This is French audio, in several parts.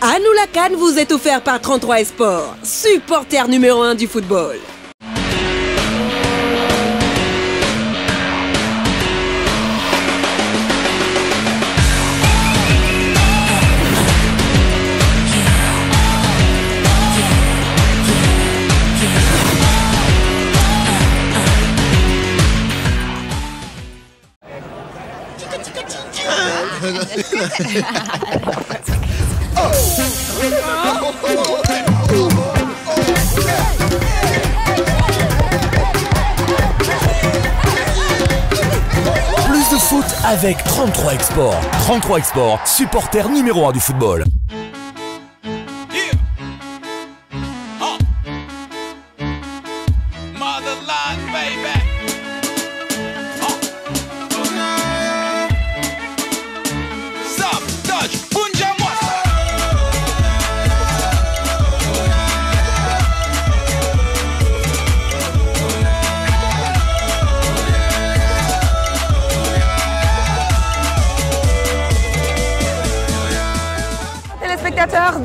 Anoula Khan vous est offert par 33 Sport, supporter numéro 1 du football. Plus de foot avec 33 Export. 33 Export, supporter numéro 1 du football.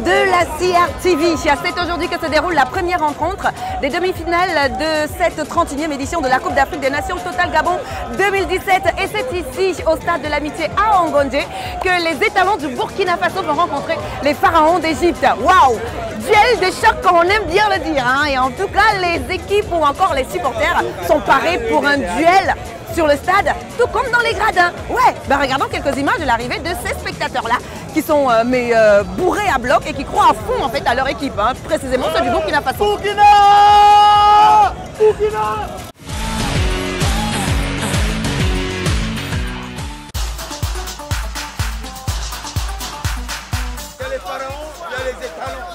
De la CRTV. C'est aujourd'hui que se déroule la première rencontre des demi-finales de cette 31e édition de la Coupe d'Afrique des Nations Total Gabon 2017. Et c'est ici, au stade de l'Amitié à Angondé, que les étalons du Burkina Faso vont rencontrer les pharaons d'Égypte. Waouh! Duel de choc, comme on aime bien le dire. Et en tout cas, les équipes ou encore les supporters sont parés pour un duel sur le stade, tout comme dans les gradins. Ouais, regardons quelques images de l'arrivée de ces spectateurs-là qui sont bourrés à bloc et qui croient à fond en fait à leur équipe, précisément ceux du Burkina Faso. Burkina! Il y a les pharaons, il y a les étalons.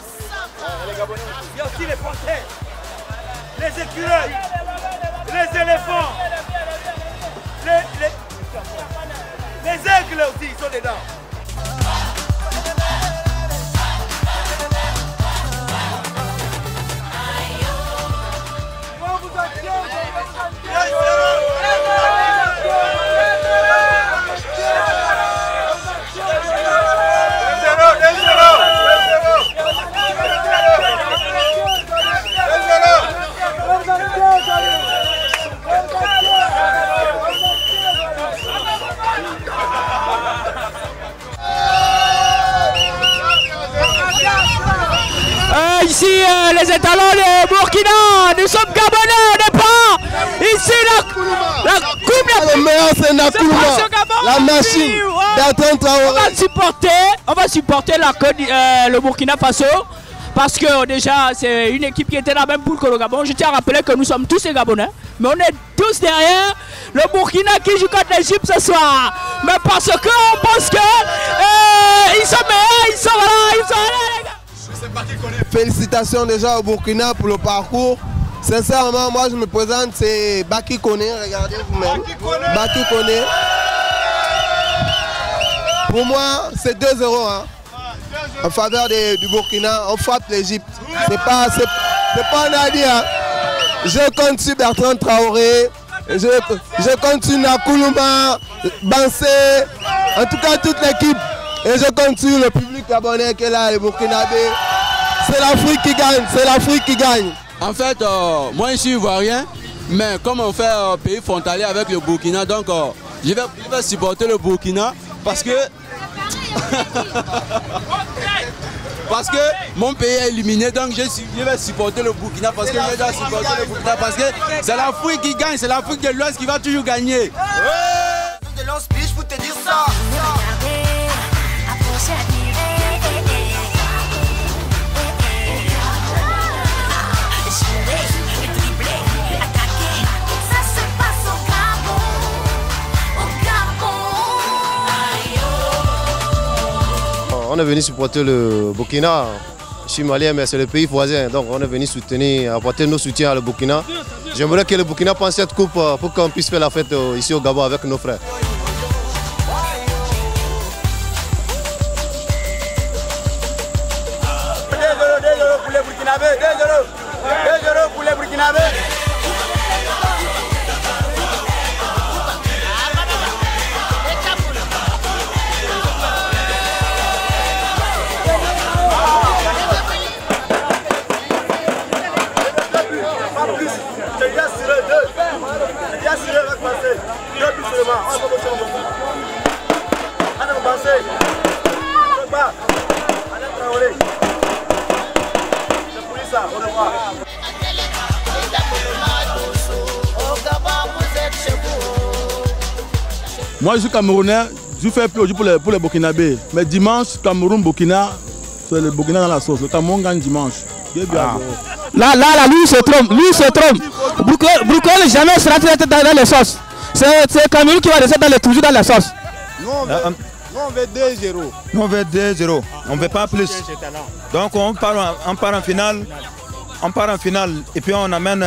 Les Gabonais. Il y a aussi les panthères, les écureuils, les éléphants, les aigles aussi, ils sont dedans. Ici, les étalons de Burkina, nous sommes Gabonais, on n'est pas ici la coupe. Le meilleur, c'est Nakuluma, la machine d'Bertrand Traoré. On va supporter le Burkina Faso parce que déjà c'est une équipe qui était dans la même poule que le Gabon. Je tiens à rappeler que nous sommes tous les Gabonais, mais on est tous derrière le Burkina qui joue contre l'Égypte ce soir. Mais parce qu'on pense que ils sont meilleurs, ils sont là, les gars. Félicitations déjà au Burkina pour le parcours. Sincèrement, moi je me présente, c'est Baki Kone, regardez vous-même. Baki Kone. Pour moi, c'est 2-0 en faveur du Burkina. On frappe l'Égypte. C'est pas un avis. Je compte sur Bertrand Traoré. Je compte sur Nakuluma, Bansé, en tout cas toute l'équipe. Et je compte sur le public gabonais qui est là, les Burkinabés. C'est l'Afrique qui gagne, c'est l'Afrique qui gagne. En fait, moi je suis ivoirien, mais comme on fait pays frontalier avec le Burkina, donc je vais supporter le Burkina parce que mon pays est éliminé, donc je vais supporter le Burkina parce que je dois supporter le Burkina parce que c'est l'Afrique qui gagne, c'est l'Afrique de l'Ouest qui va toujours gagner. De l'hospice, je peux te dire ça. On est venu supporter le Burkina. Je suis malien, mais c'est le pays voisin. Donc on est venu soutenir, apporter nos soutiens au Burkina. J'aimerais que le Burkina prenne cette coupe pour qu'on puisse faire la fête ici au Gabon avec nos frères. 2-0 pour les Burkinabés. 2-0 pour les Burkinabés. Moi, je suis Camerounais, je fais plus aujourd'hui pour les Burkinabés. Mais dimanche, Cameroun-Burkina, c'est le Burkina dans la sauce. Le Cameroun gagne dimanche. Là, lui, il se trompe. Lui, il se trompe. Bruxelles jamais sera traité dans les sauces. C'est Cameroun qui va rester toujours dans la sauce. Nous, on veut 2-0. Nous, on veut 2-0. On ne veut pas plus. Donc, on part en finale. On part en finale et puis on amène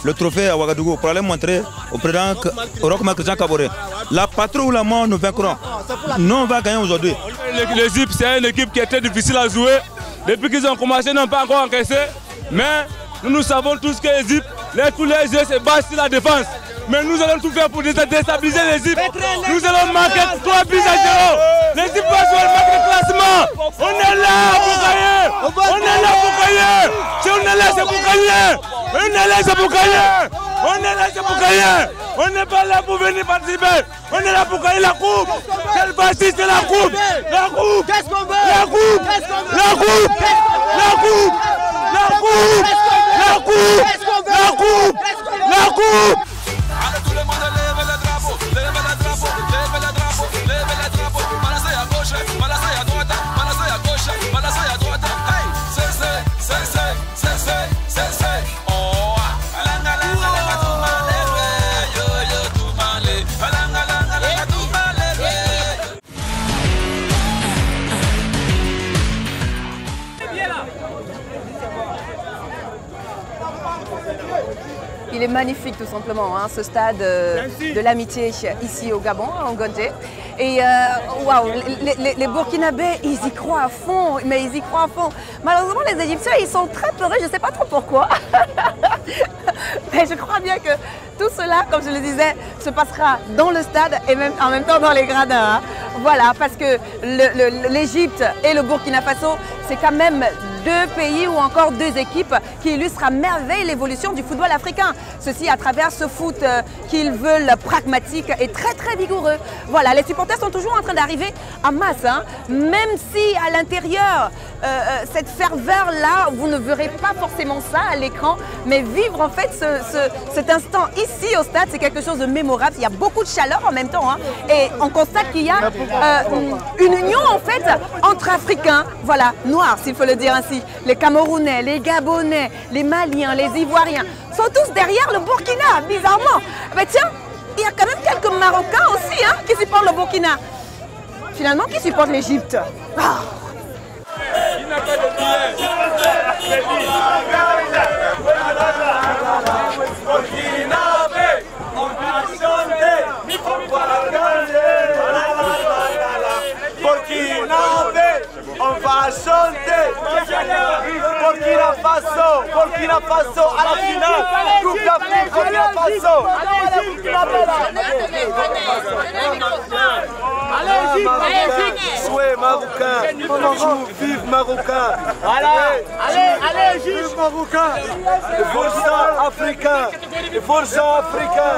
le trophée à Ouagadougou pour aller montrer au président Roch-Marc Christian Kaboré. La patrouille ou la mort, nous vaincrons. Nous, on va gagner aujourd'hui. L'Égypte, c'est une équipe qui est très difficile à jouer. Depuis qu'ils ont commencé, ils n'ont pas encore encaissé. Mais nous savons tous que l'Égypte, tous les jeux se basent sur la défense. Mais nous allons tout faire pour déstabiliser l'Égypte. Nous allons marquer 3 buts à 0. L'Égypte va jouer le match de classement. On est là pour gagner. On est là pour gagner. Si on est là, c'est pour gagner. On est là, c'est pour gagner. On est là, c'est pour gagner. On n'est pas là pour venir participer. On est là pour gagner la coupe. Quelle partie, c'est la coupe. La coupe. La coupe. La coupe. La coupe. La coupe. La coupe. La coupe. La coupe. Tout le monde lève le drapeau, lève le drapeau, lève le drapeau, lève le drapeau. Balancez à gauche, balancez à droite, balancez à gauche, balancez à droite. Hey, c'est. Oh, alanga langa tout malé, yo yo tout malé, alanga langa tout malé. Il est magnifique tout simplement, hein, ce stade de l'amitié ici au Gabon, en Gondé. Et waouh, les Burkinabés, ils y croient à fond, mais ils y croient à fond. Malheureusement, les Égyptiens, ils sont très peureux, je ne sais pas trop pourquoi. Mais je crois bien que tout cela, comme je le disais, se passera dans le stade et même, en même temps dans les gradins. Hein. Voilà, parce que l'Égypte et le Burkina Faso, c'est quand même 2 pays ou encore 2 équipes qui illustrent à merveille l'évolution du football africain. Ceci à travers ce foot qu'ils veulent pragmatique et très très vigoureux. Voilà, les supporters sont toujours en train d'arriver en masse, hein. Même si à l'intérieur, cette ferveur-là, vous ne verrez pas forcément ça à l'écran, mais vivre en fait cet instant ici au stade, c'est quelque chose de mémorable. Il y a beaucoup de chaleur en même temps, hein, et on constate qu'il y a une union en fait entre Africains, voilà, noirs s'il faut le dire ainsi. Les Camerounais, les Gabonais, les Maliens, les Ivoiriens sont tous derrière le Burkina, bizarrement. Mais tiens, il y a quand même quelques Marocains aussi, hein, qui supportent le Burkina. Finalement, qui supportent l'Égypte. Il n'a pas de billet. On va chanter, on va gagner. Burkinabé, on va chanter. Burkina Faso à la finale. Coupe d'Afrique, Burkina Faso. Souhait marocain, vive marocain. Allez, vive marocain. Le forçat africain, le forçat africain.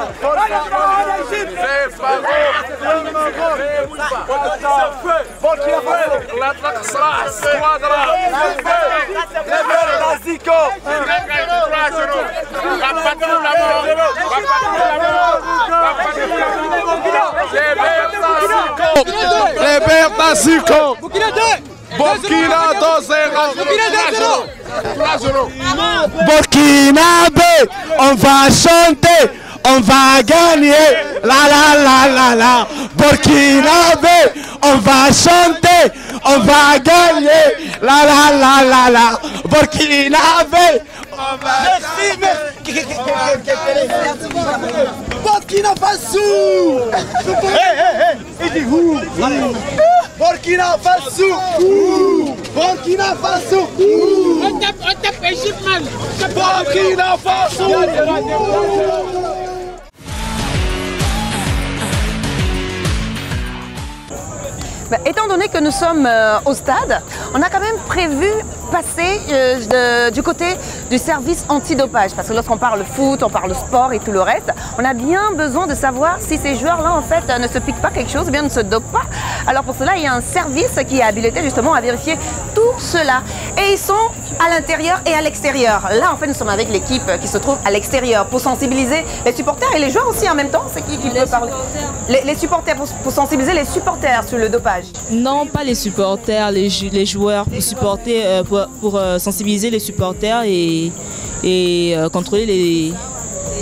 Burkina 2-0. Burkinabé, on va chanter, on va gagner. La. Burkinabé, on va chanter, on va gagner. La. Burkinabé. Burkina Faso. Burkina Faso. Burkina Faso. On tape Égypte, man. Burkina Faso. Étant donné que nous sommes au stade, on a quand même prévu passer du côté du service antidopage. Parce que lorsqu'on parle foot, on parle sport et tout le reste, on a bien besoin de savoir si ces joueurs-là en fait ne se piquent pas quelque chose, ou bien ne se dopent pas. Alors pour cela, il y a un service qui est habilité justement à vérifier tout cela. Et ils sont à l'intérieur et à l'extérieur. Là, en fait, nous sommes avec l'équipe qui se trouve à l'extérieur pour sensibiliser les supporters et les joueurs aussi en même temps. C'est qui peut parler? Les supporters, pour sensibiliser les supporters sur le dopage. Non, pas les supporters, les joueurs, pour sensibiliser les supporters et contrôler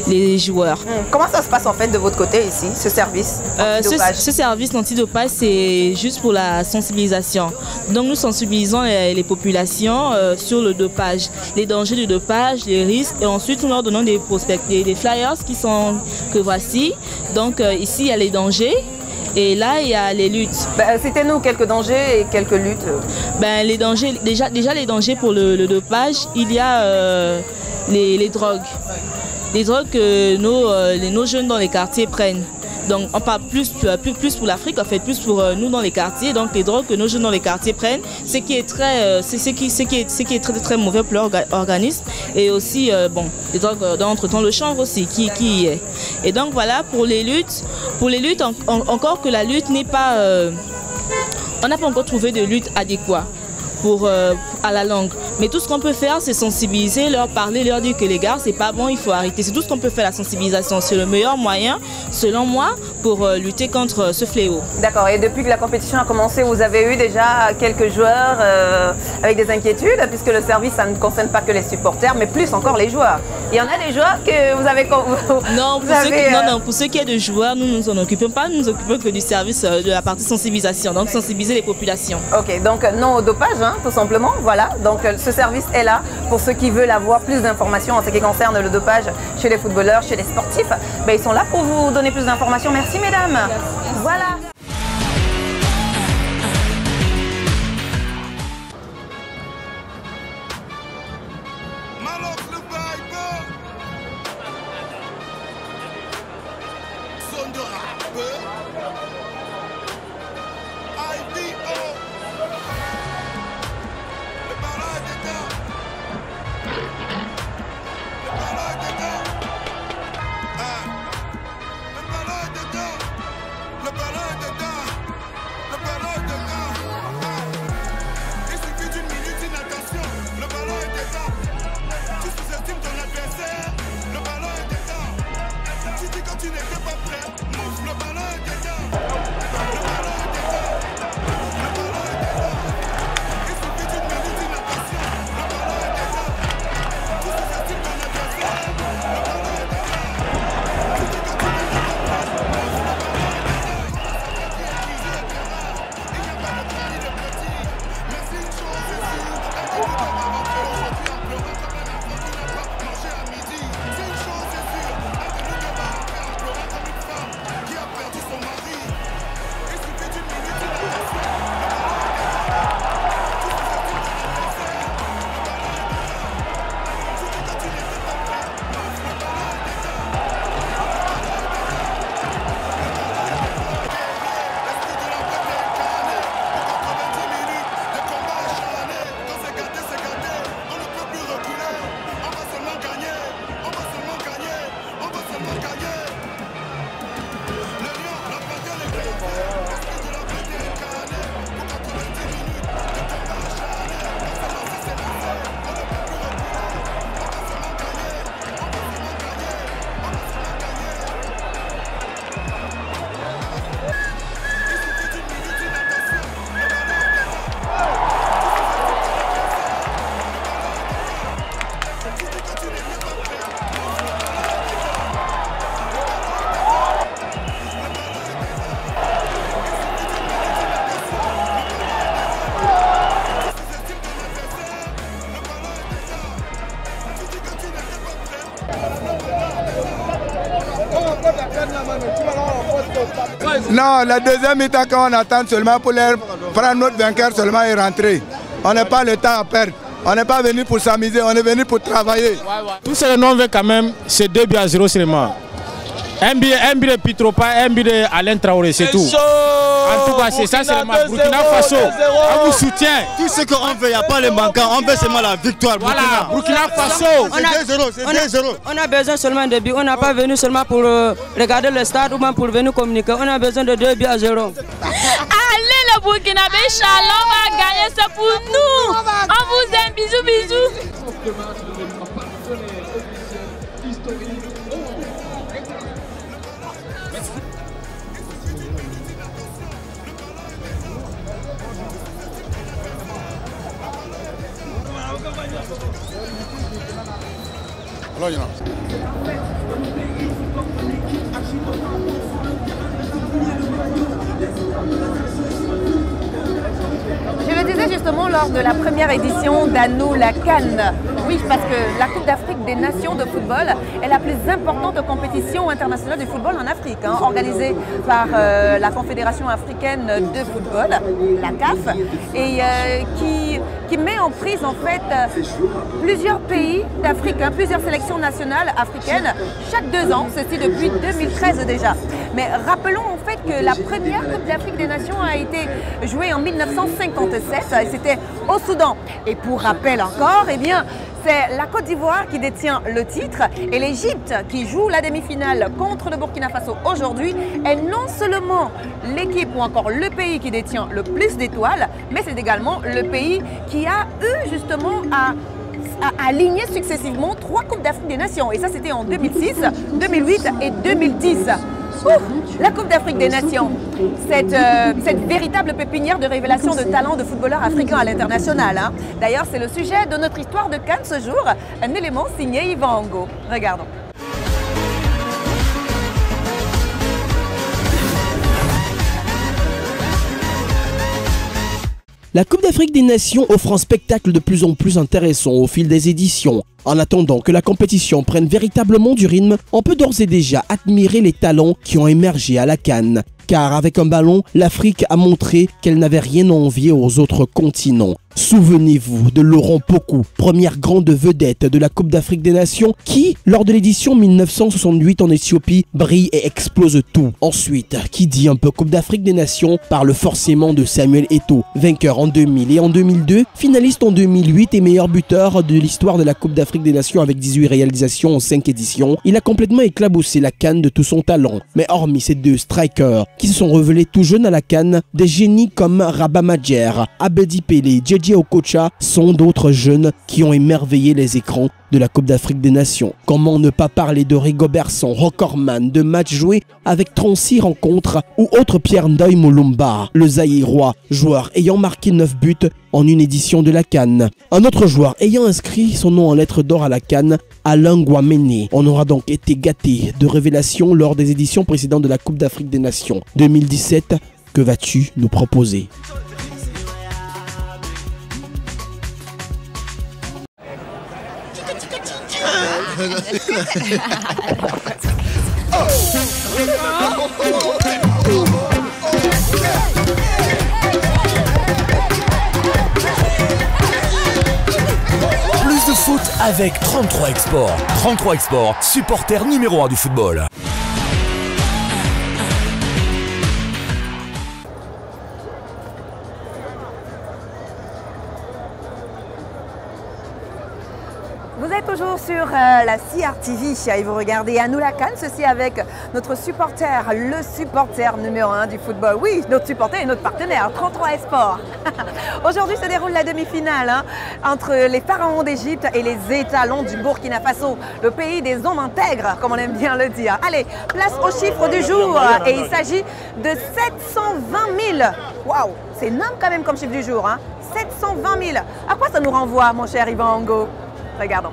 les joueurs. Comment ça se passe en fait de votre côté ici, ce service antidopage? Ce service antidopage, c'est juste pour la sensibilisation. Donc nous sensibilisons les populations sur le dopage, les dangers du dopage, les risques, et ensuite nous leur donnons des prospectus, des flyers que voici. Donc ici il y a les dangers. Et là, il y a les luttes. Citez-nous quelques dangers et quelques luttes. Les dangers, déjà les dangers pour le dopage, il y a les drogues. Les drogues que nos jeunes dans les quartiers prennent. Donc on parle plus pour l'Afrique, en fait, plus pour nous dans les quartiers. Donc les drogues que nos jeunes dans les quartiers prennent, ce qui est très mauvais pour leur organisme. Et aussi, les drogues d'entretemps, le chanvre aussi, qui y est. Et donc voilà, pour les luttes, encore que la lutte n'est pas... on n'a pas encore trouvé de lutte adéquate à la langue. Mais tout ce qu'on peut faire, c'est sensibiliser, leur parler, leur dire que les gars, c'est pas bon, il faut arrêter. C'est tout ce qu'on peut faire, la sensibilisation. C'est le meilleur moyen, selon moi, pour lutter contre ce fléau. D'accord. Et depuis que la compétition a commencé, vous avez eu déjà quelques joueurs avec des inquiétudes, puisque le service, ça ne concerne pas que les supporters, mais plus encore les joueurs. Il y en a des joueurs que vous avez... Non, pour ceux qui est de joueurs, nous ne nous en occupons pas. Nous nous occupons que du service de la partie sensibilisation, donc sensibiliser les populations. Ok, donc non au dopage, hein, tout simplement. Voilà, donc ce service est là pour ceux qui veulent avoir plus d'informations en ce qui concerne le dopage chez les footballeurs, chez les sportifs. Ils sont là pour vous donner plus d'informations. Merci mesdames. Voilà. Non, la deuxième mi-temps, quand on attend seulement pour leur prendre notre vainqueur seulement et rentrer. On n'a pas le temps à perdre. On n'est pas venu pour s'amuser, on est venu pour travailler. Tout ce que nous veut quand même, c'est 2-0 seulement. Un but de Pitropa, un but d'Alain Traoré, c'est tout. En tout cas, c'est ça, c'est le match. Burkina Faso, on vous soutient. Tout ce qu'on veut, il n'y a pas les manquants, on veut seulement la victoire. Voilà, Burkina Faso. C'est 2-0. On a besoin seulement de buts, on n'a pas venu seulement pour regarder le stade ou même pour venir communiquer. On a besoin de 2-0. Allez le Burkinabé, Inch'Allah, on va gagner, c'est pour nous. On vous aime. Ce match deviendra partenaire officiel historique. Merci. Je le disais justement lors de la première édition d'Annou la Cannes. Oui, parce que la Coupe d'Afrique des Nations de football est la plus importante compétition internationale du football en Afrique, organisée par la Confédération africaine de football, la CAF, et qui met en prise en fait plusieurs pays d'Afrique, plusieurs sélections nationales africaines chaque 2 ans, ceci depuis 2013 déjà. Mais rappelons en fait que la première Coupe d'Afrique des Nations a été jouée en 1957 et c'était au Soudan. Et pour rappel encore, eh bien, c'est la Côte d'Ivoire qui détient le titre et l'Égypte qui joue la demi-finale contre le Burkina Faso aujourd'hui est non seulement l'équipe ou encore le pays qui détient le plus d'étoiles, mais c'est également le pays qui a eu justement à aligner successivement 3 Coupes d'Afrique des Nations. Et ça, c'était en 2006, 2008 et 2010. La Coupe d'Afrique des Nations, cette véritable pépinière de révélation de talents de footballeurs africains à l'international. D'ailleurs, c'est le sujet de notre histoire de Cannes ce jour, un élément signé Yvan Ango. Regardons. La Coupe d'Afrique des Nations offre un spectacle de plus en plus intéressant au fil des éditions. En attendant que la compétition prenne véritablement du rythme, on peut d'ores et déjà admirer les talents qui ont émergé à la Cannes. Car avec un ballon, l'Afrique a montré qu'elle n'avait rien à envier aux autres continents. Souvenez-vous de Laurent Pokou, première grande vedette de la Coupe d'Afrique des Nations qui, lors de l'édition 1968 en Éthiopie, brille et explose tout. Ensuite, qui dit un peu Coupe d'Afrique des Nations parle forcément de Samuel Eto'o, vainqueur en 2000 et en 2002, finaliste en 2008 et meilleur buteur de l'histoire de la Coupe d'Afrique des Nations avec 18 réalisations en 5 éditions. Il a complètement éclaboussé la Cannes de tout son talent. Mais hormis ces 2 strikers qui se sont révélés tout jeunes à la Cannes, des génies comme Rabah Madjer, Abedi Pelé, JJ Okocha sont d'autres jeunes qui ont émerveillé les écrans de la Coupe d'Afrique des Nations. Comment ne pas parler de Rigobertson, recordman de matchs joués avec 36 rencontres ou autre Pierre Ndoye Mulumba, le Zaïrois, joueur ayant marqué 9 buts en une édition de la Cannes. Un autre joueur ayant inscrit son nom en lettres d'or à la Cannes, Alain Guamene. On aura donc été gâté de révélations lors des éditions précédentes de la Coupe d'Afrique des Nations. 2017, que vas-tu nous proposer ? Plus de foot avec 33 Export. 33 Export, supporter numéro 1 du football. Vous êtes toujours sur la CRTV et vous regardez Annou la Cannes, ceci avec notre supporter, le supporter numéro 1 du football. Oui, notre supporter et notre partenaire, 33 Esport. Aujourd'hui se déroule la demi-finale entre les pharaons d'Égypte et les étalons du Burkina Faso, le pays des hommes intègres, comme on aime bien le dire. Allez, place au chiffre du jour et il s'agit de 720 000. Waouh, c'est énorme quand même comme chiffre du jour. 720 000. À quoi ça nous renvoie, mon cher Yvan Ango? Regardons.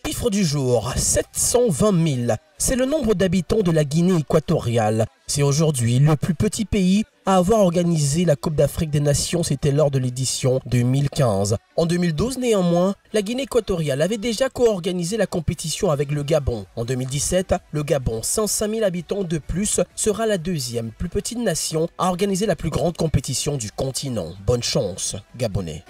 Chiffre du jour, 720 000. C'est le nombre d'habitants de la Guinée équatoriale. C'est aujourd'hui le plus petit pays à avoir organisé la Coupe d'Afrique des Nations, c'était lors de l'édition 2015. En 2012 néanmoins, la Guinée équatoriale avait déjà co-organisé la compétition avec le Gabon. En 2017, le Gabon, 105 000 habitants de plus, sera la deuxième plus petite nation à organiser la plus grande compétition du continent. Bonne chance, Gabonais.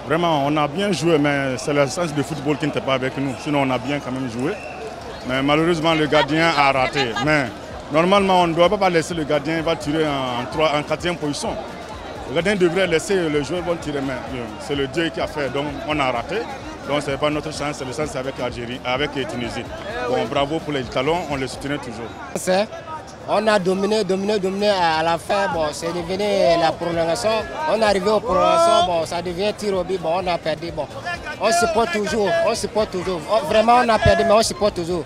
Vraiment, on a bien joué, mais c'est le sens du football qui n'était pas avec nous. Sinon, on a bien quand même joué. Mais malheureusement, le gardien a raté. Mais normalement, on ne doit pas laisser le gardien, il va tirer en 4e position. Le gardien devrait laisser les joueurs vont tirer, mais c'est le Dieu qui a fait, donc on a raté. Donc ce n'est pas notre chance, c'est le sens avec l'Algérie, avec Tunisie. Bon, bravo pour les talons, on les soutenait toujours. On a dominé à la fin, bon, c'est devenu la prolongation. On est arrivé aux prolongations, bon, ça devient tir au but, bon, on a perdu. Bon. On supporte toujours, vraiment on a perdu, mais on supporte toujours.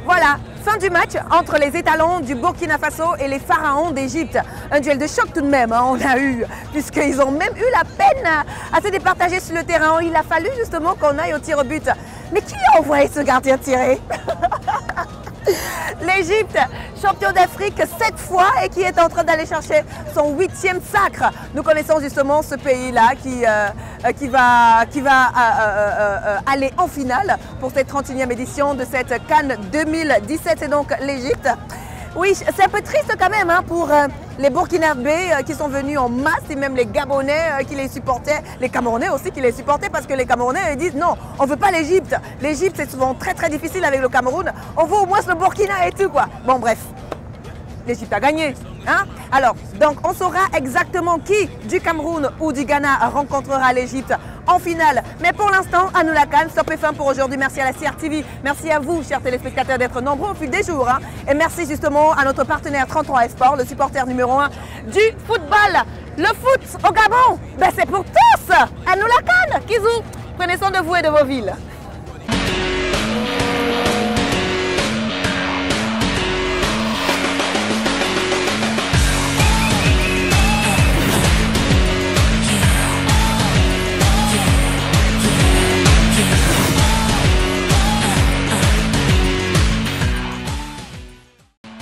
Voilà, fin du match entre les étalons du Burkina Faso et les pharaons d'Égypte. Un duel de choc tout de même, hein, on a eu, puisqu'ils ont même eu la peine à se départager sur le terrain. Il a fallu justement qu'on aille au tir au but. Mais qui a envoyé ce gardien tirer? L'Égypte, champion d'Afrique 7 fois et qui est en train d'aller chercher son 8e sacre. Nous connaissons justement ce pays-là qui va aller en finale pour cette 31e édition de cette CAN 2017. C'est donc l'Égypte. Oui, c'est un peu triste quand même hein, pour les Burkinabés qui sont venus en masse et même les Gabonais qui les supportaient, les Camerounais aussi qui les supportaient parce que les Camerounais ils disent non, on ne veut pas l'Égypte. L'Égypte c'est souvent très difficile avec le Cameroun, on veut au moins le Burkina et tout quoi. Bon bref, l'Égypte a gagné. Hein? Alors, donc on saura exactement qui du Cameroun ou du Ghana rencontrera l'Égypte en finale. Mais pour l'instant, à nous la CAN, stop et fin pour aujourd'hui. Merci à la CRTV, merci à vous, chers téléspectateurs, d'être nombreux au fil des jours. Hein? Et merci justement à notre partenaire 33 Esport, le supporter numéro 1 du football. Le foot au Gabon, ben c'est pour tous. À nous la CAN, Kizou, prenez soin de vous et de vos villes.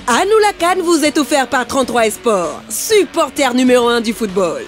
À nous la CAN vous est offert par 33 Esport, supporter numéro 1 du football.